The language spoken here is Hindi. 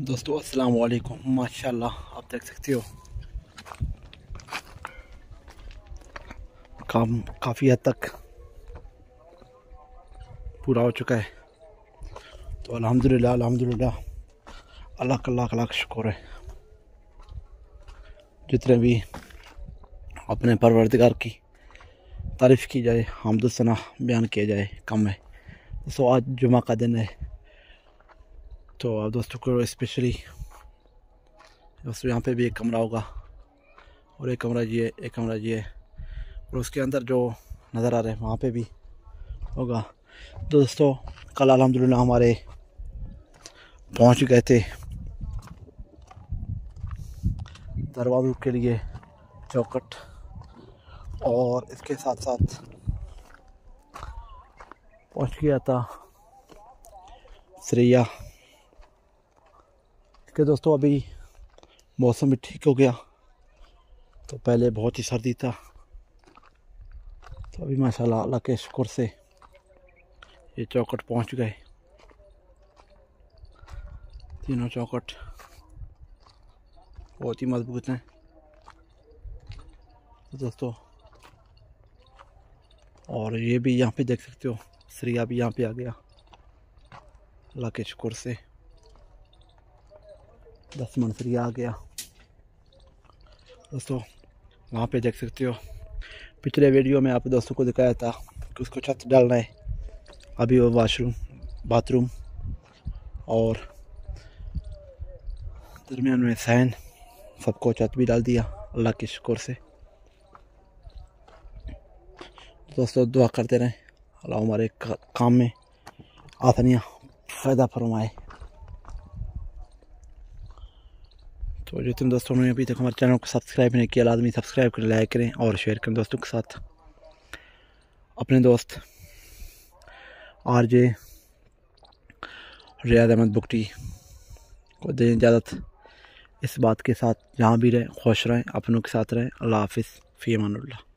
दोस्तों अस्सलाम वालेकुम। माशाल्लाह आप देख सकते हो काम काफ़ी हद तक पूरा हो चुका है। तो अल्हम्दुलिल्लाह अल्हम्दुलिल्लाह अल्लाह का लाख लाख शुक्र है। जितने भी अपने परवरदिगार की तारीफ़ की जाए, हम्द सना बयान किया जाए कम है। दोस्तों आज जुमा का दिन है, तो आप दोस्तों को स्पेशली दोस्तों यहाँ पे भी एक कमरा होगा और एक कमरा ये है, एक कमरा ये है और उसके अंदर जो नज़र आ रहा है वहाँ पे भी होगा। दोस्तों कल अल्हम्दुलिल्लाह हमारे पहुँच गए थे दरवाज़ों के लिए चौखट, और इसके साथ साथ पहुँच गया था सरिया के। दोस्तों अभी मौसम भी ठीक हो गया, तो पहले बहुत ही सर्दी था, तो अभी माशाल्लाह अल्लाह के शुक्र से ये चौखट पहुंच गए। तीनों चौखट बहुत ही मजबूत हैं। तो दोस्तों और ये भी यहाँ पे देख सकते हो, सरिया भी यहाँ पे आ गया अल्लाह के शुक्र से। 10 मन सरिया आ गया। दोस्तों वहाँ पे देख सकते हो, पिछले वीडियो में आप दोस्तों को दिखाया था कि उसको छत डालना है। अभी वो बाथरूम और दरमियान में सहन सबको छत भी डाल दिया अल्लाह के शुक्र से। दोस्तों दुआ करते रहें अल्लाह हमारे काम में आसानियाँ फ़ायदा फरमाए। तो जितने दोस्तों ने अभी तक हमारे चैनल को सब्सक्राइब नहीं किया, लाजमी सब्सक्राइब करें, लाइक करें और शेयर करें दोस्तों के साथ। अपने दोस्त आरजे रियाद अहमद बुगटी को दें इजाज़त, इस बात के साथ जहाँ भी रहें खुश रहें, अपनों के साथ रहें। अल्लाह हाफिज़, फ़ी अमानुल्लाह।